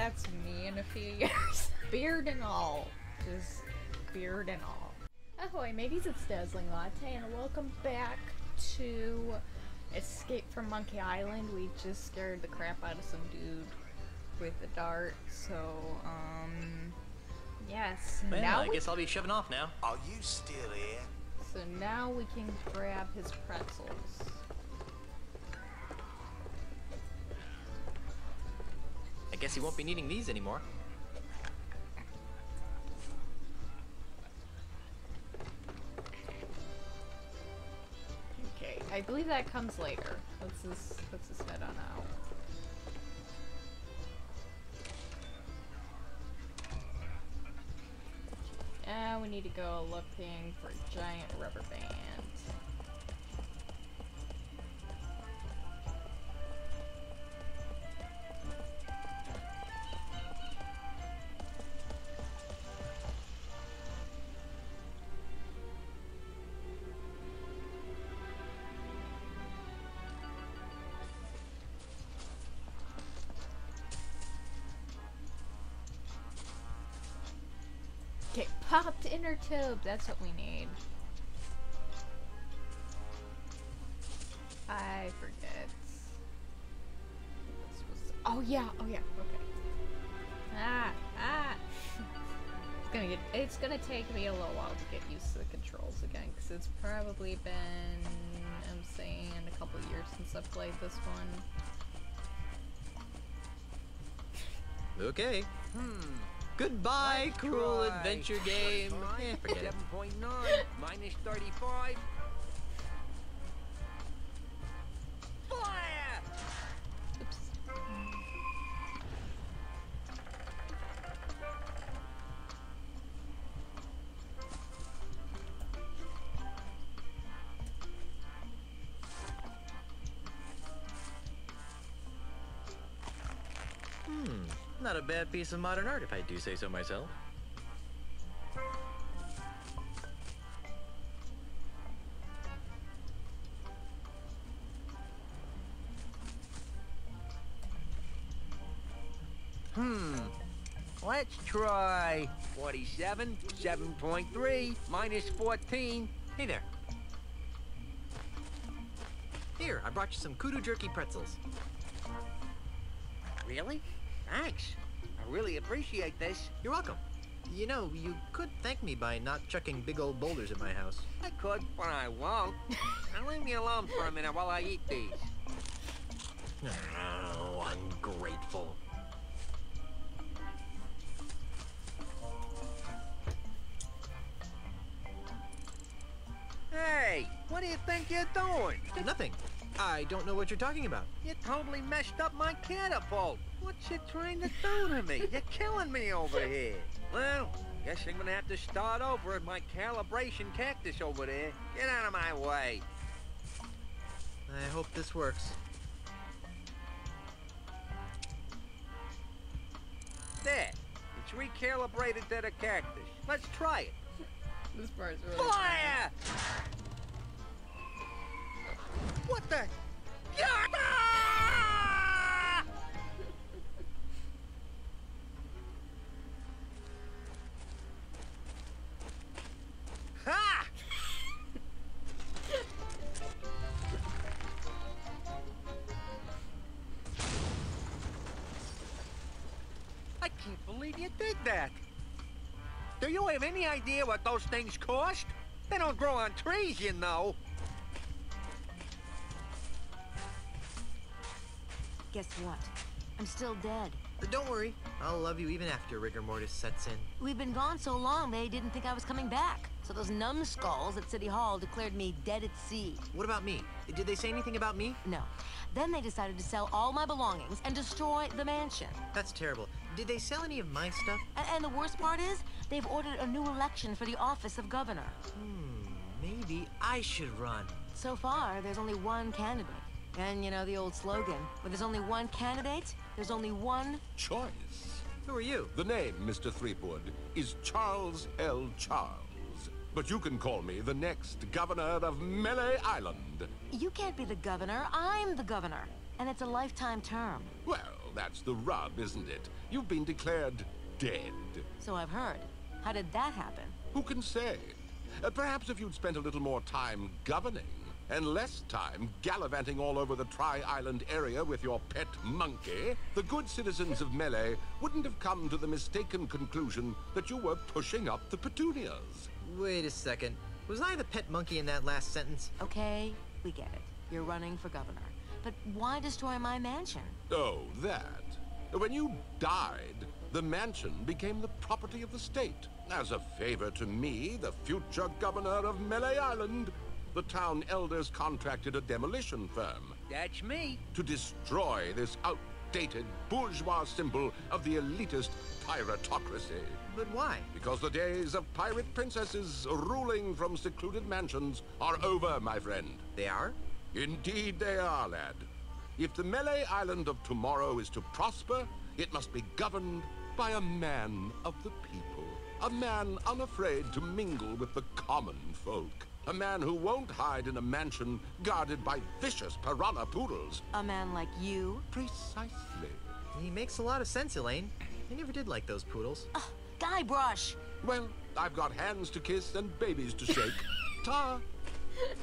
that's me in a few years. Beard and all. Just beard and all. Ahoy mateys, it's Dazzling Latte and welcome back to Escape from Monkey Island. We just scared the crap out of some dude with a dart, so, yes. Well, now I guess I'll be shoving off now. Are you still here? So now we can grab his pretzels. I guess he won't be needing these anymore. Okay, I believe that comes later. Let's just head on out. And we need to go looking for a giant rubber band. Okay, popped inner tube, that's what we need. I forget. This was, oh yeah, okay. It's gonna take me a little while to get used to the controls again, because it's probably been, I'm saying, a couple years since I've played this one. Okay. Goodbye, cruel adventure game. Forget it. 7.9 minus 35. Fire! Oops. Not a bad piece of modern art, if I do say so myself. Let's try 47, 7.3 minus 14. Hey there. Here, I brought you some kudu jerky pretzels. Really? Thanks. I really appreciate this. You're welcome. You know, you could thank me by not chucking big old boulders at my house. I could, but I won't. Now leave me alone for a minute while I eat these. Oh, ungrateful. Hey, what do you think you're doing? Nothing. I don't know what you're talking about. You totally messed up my catapult. What you trying to do to me? You're killing me over here. Well, guess I'm gonna have to start over at my calibration cactus over there. Get out of my way. I hope this works. There. It's recalibrated to the cactus. Let's try it. This part's really Fire! What the? Yada! Ha! I can't believe you did that. Do you have any idea what those things cost? They don't grow on trees, you know. Guess what? I'm still dead. But don't worry, I'll love you even after rigor mortis sets in. We've been gone so long, they didn't think I was coming back. So those numbskulls at City Hall declared me dead at sea. What about me? Did they say anything about me? No. Then they decided to sell all my belongings and destroy the mansion. That's terrible. Did they sell any of my stuff? And the worst part is, they've ordered a new election for the office of governor. Maybe I should run. So far, there's only one candidate. And you know the old slogan, where there's only one candidate, there's only one choice. Who are you? The name, Mr. Threepwood, is Charles L. Charles. But you can call me the next governor of Melee Island. You can't be the governor. I'm the governor. And it's a lifetime term. Well, that's the rub, isn't it? You've been declared dead. So I've heard. How did that happen? Who can say? Perhaps if you'd spent a little more time governing, and less time gallivanting all over the Tri-Island area with your pet monkey, the good citizens of Melee wouldn't have come to the mistaken conclusion that you were pushing up the petunias. Wait a second. Was I the pet monkey in that last sentence? Okay, we get it. You're running for governor. But why destroy my mansion? Oh, that. When you died, the mansion became the property of the state. As a favor to me, the future governor of Melee Island, the town elders contracted a demolition firm That's me. to destroy this outdated bourgeois symbol of the elitist piratocracy. But why? Because the days of pirate princesses ruling from secluded mansions are over, my friend. They are? Indeed they are, lad. If the Melee Island of tomorrow is to prosper, it must be governed by a man of the people. A man unafraid to mingle with the common folk. A man who won't hide in a mansion guarded by vicious piranha poodles. A man like you? Precisely. He makes a lot of sense, Elaine. I never did like those poodles. Guybrush! Well, I've got hands to kiss and babies to shake. Ta! There's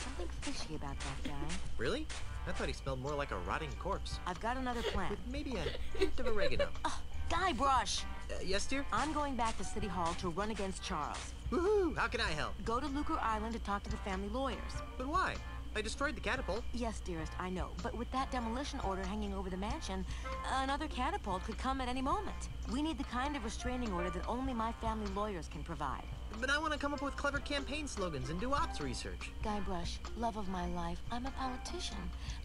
something fishy about that guy. Really? I thought he smelled more like a rotting corpse. I've got another plan. With maybe a hint of oregano. Guybrush! Yes, dear? I'm going back to City Hall to run against Charles. Woohoo! How can I help? Go to Lucre Island to talk to the family lawyers. But why? I destroyed the catapult. Yes, dearest, I know. But with that demolition order hanging over the mansion, another catapult could come at any moment. We need the kind of restraining order that only my family lawyers can provide. But I want to come up with clever campaign slogans and do ops research. Guybrush, love of my life, I'm a politician.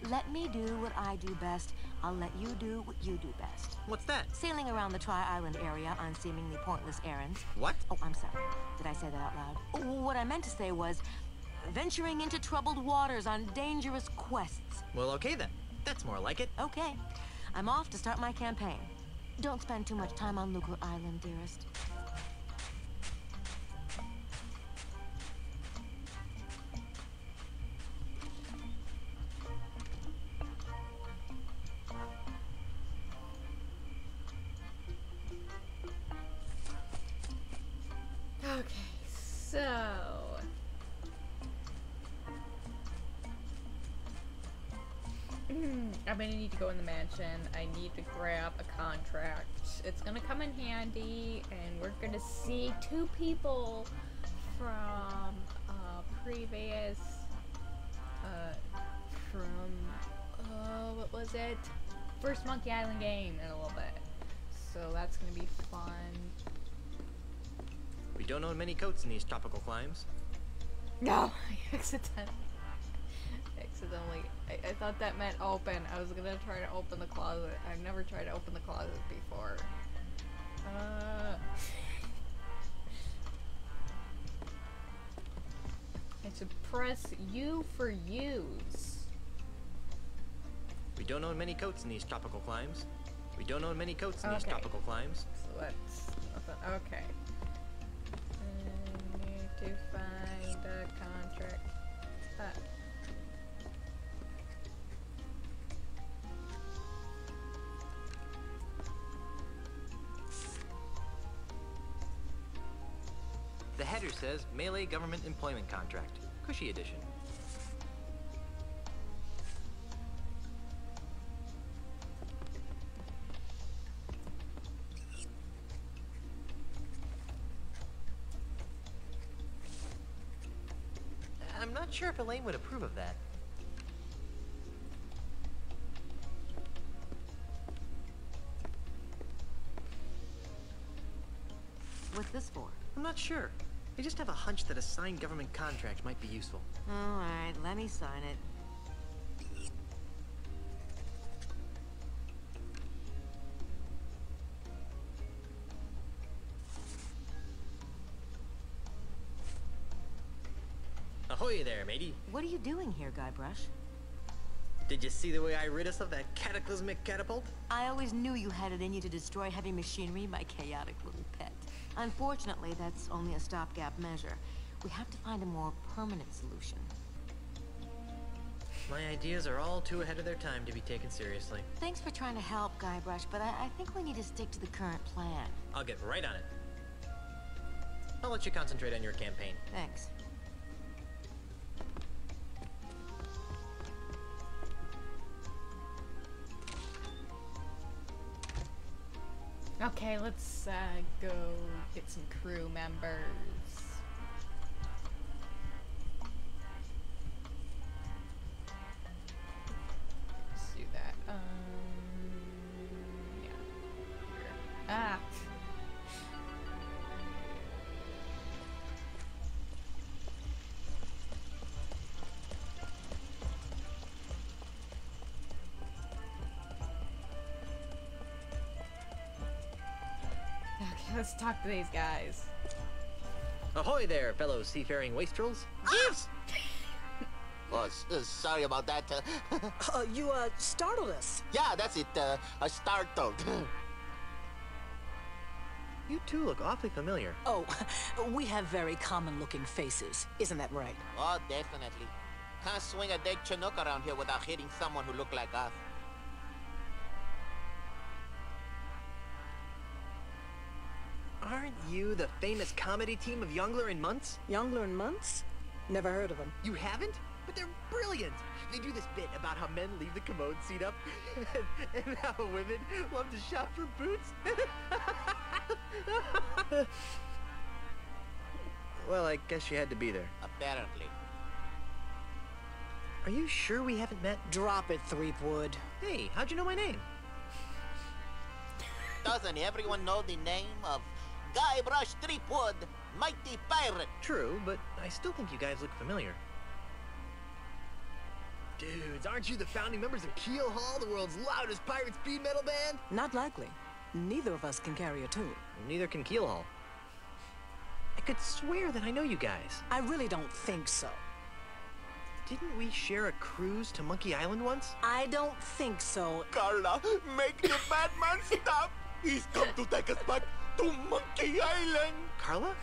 Let me do what I do best. I'll let you do what you do best. What's that? Sailing around the Tri-Island area on seemingly pointless errands. What? Oh, I'm sorry. Did I say that out loud? Oh, what I meant to say was venturing into troubled waters on dangerous quests. Well, okay then. That's more like it. Okay. I'm off to start my campaign. Don't spend too much time on Lucre Island, dearest. Okay, so I'm gonna need to go in the mansion. I need to grab a contract. It's gonna come in handy, and we're gonna see two people from previous what was it? First Monkey Island game in a little bit. So that's gonna be fun. We don't own many coats in these tropical climes. No, I accidentally. I thought that meant open. I was gonna try to open the closet. I've never tried to open the closet before. I should press U for use. We don't own many coats in these tropical climes. We don't own many coats in these Okay. tropical climes. So that's okay. I need to find a contract. The header says Melee Government Employment Contract. Cushy edition. I'm not sure if Elaine would approve of that. What's this for? I'm not sure. I just have a hunch that a signed government contract might be useful. All right, let me sign it. Ahoy there, matey. What are you doing here, Guybrush? Did you see the way I rid us of that cataclysmic catapult? I always knew you had it in you to destroy heavy machinery, my chaotic little pet. Unfortunately, that's only a stopgap measure. We have to find a more permanent solution. My ideas are all too ahead of their time to be taken seriously. Thanks for trying to help, Guybrush, but I think we need to stick to the current plan. I'll get right on it. I'll let you concentrate on your campaign. Thanks. Okay, let's go get some crew members. Let's do that. Yeah. Here. Ah. Okay, let's talk to these guys. Ahoy there, fellow seafaring wastrels. Yes! Oh, sorry about that. You startled us. Yeah, that's it. I startled. You two look awfully familiar. Oh, we have very common-looking faces. Isn't that right? Oh, definitely. Can't swing a dead Chinook around here without hitting someone who look like us. Aren't you the famous comedy team of Youngler and Muntz? Youngler and Muntz? Never heard of them. You haven't? But they're brilliant! They do this bit about how men leave the commode seat up and how women love to shop for boots. Well, I guess you had to be there. Apparently. Are you sure we haven't met? Drop it, Threepwood. Hey, how'd you know my name? Doesn't everyone know the name of Guybrush Threepwood, mighty pirate? True, but I still think you guys look familiar. Dudes, aren't you the founding members of Keel Hall, the world's loudest pirate speed metal band? Not likely. Neither of us can carry a tune. Neither can Keel Hall. I could swear that I know you guys. I really don't think so. Didn't we share a cruise to Monkey Island once? I don't think so. Carla, make the bad man stop! He's come to take us back to Monkey Island! Carla?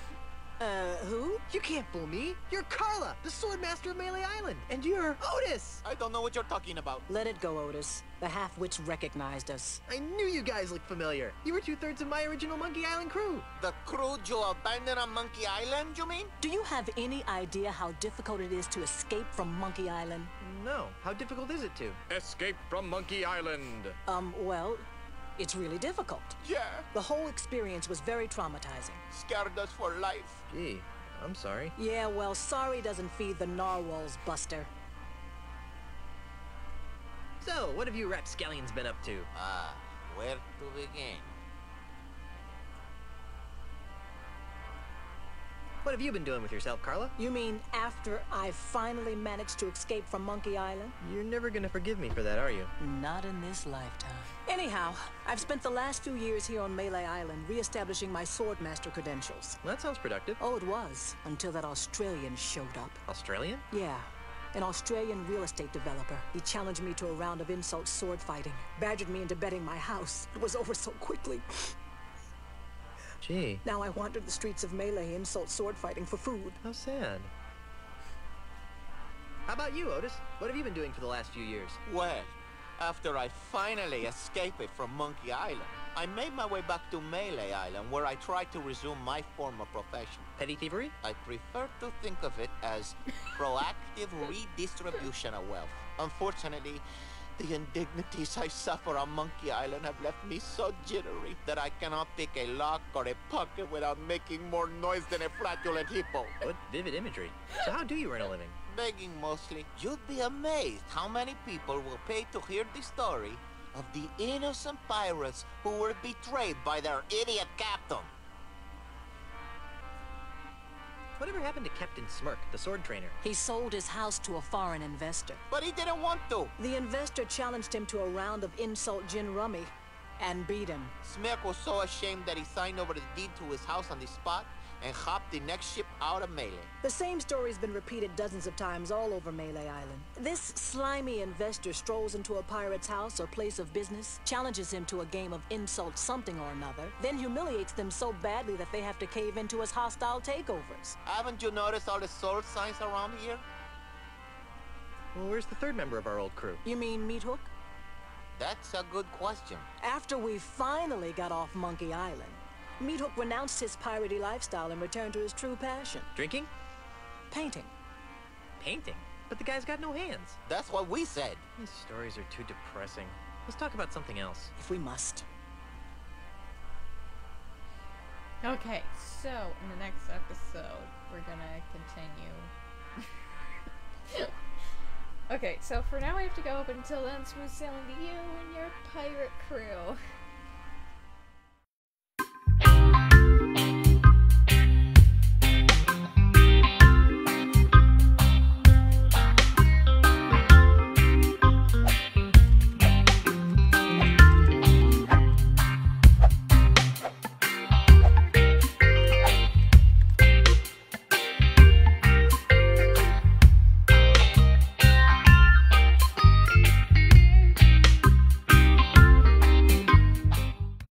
Who? You can't fool me. You're Carla, the Swordmaster of Melee Island. And you're Otis. I don't know what you're talking about. Let it go, Otis. The half-wits recognized us. I knew you guys looked familiar. You were 2/3 of my original Monkey Island crew. The crew you abandoned on Monkey Island, you mean? Do you have any idea how difficult it is to escape from Monkey Island? No. How difficult is it to? Escape from Monkey Island. Well, it's really difficult. Yeah, The whole experience was very traumatizing. scared us for life. Gee, I'm sorry. Yeah, well, sorry doesn't feed the narwhals, Buster. So, what have you rapscallions been up to? Where to begin? What have you been doing with yourself, Carla? You mean after I finally managed to escape from Monkey Island? You're never gonna forgive me for that, are you? Not in this lifetime. Anyhow, I've spent the last few years here on Melee Island re-establishing my Swordmaster credentials. Well, that sounds productive. Oh, it was, until that Australian showed up. Australian? Yeah, an Australian real estate developer. He challenged me to a round of insult sword fighting, badgered me into betting my house. It was over so quickly. Gee, Now I wander the streets of Melee insult sword fighting for food. how sad. How about you, Otis? What have you been doing for the last few years? Well, after I finally escaped from Monkey Island, I made my way back to Melee Island, where I tried to resume my former profession. Petty thievery? I prefer to think of it as proactive redistribution of wealth. Unfortunately, the indignities I suffer on Monkey Island have left me so jittery that I cannot pick a lock or a pocket without making more noise than a flatulent hippo. What vivid imagery. So how do you earn a living? Begging mostly. You'd be amazed how many people will pay to hear the story of the innocent pirates who were betrayed by their idiot captain. Whatever happened to Captain Smirk, the sword trainer? He sold his house to a foreign investor. But he didn't want to. The investor challenged him to a round of insult gin rummy and beat him. Smirk was so ashamed that he signed over the deed to his house on the spot and hopped the next ship out of Melee. The same story's been repeated dozens of times all over Melee Island. This slimy investor strolls into a pirate's house or place of business, challenges him to a game of insult something or another, then humiliates them so badly that they have to cave into his hostile takeovers. Haven't you noticed all the sword signs around here? Well, where's the third member of our old crew? You mean Meat Hook? That's a good question. After we finally got off Monkey Island, Meat Hook renounced his piratey lifestyle and returned to his true passion, Drinking? painting. Painting? But the guy's got no hands. That's what we said. These stories are too depressing. Let's talk about something else. If we must. Okay, so in the next episode, we're gonna continue. Okay, so for now I have to go, but until then, smooth sailing to you and your pirate crew.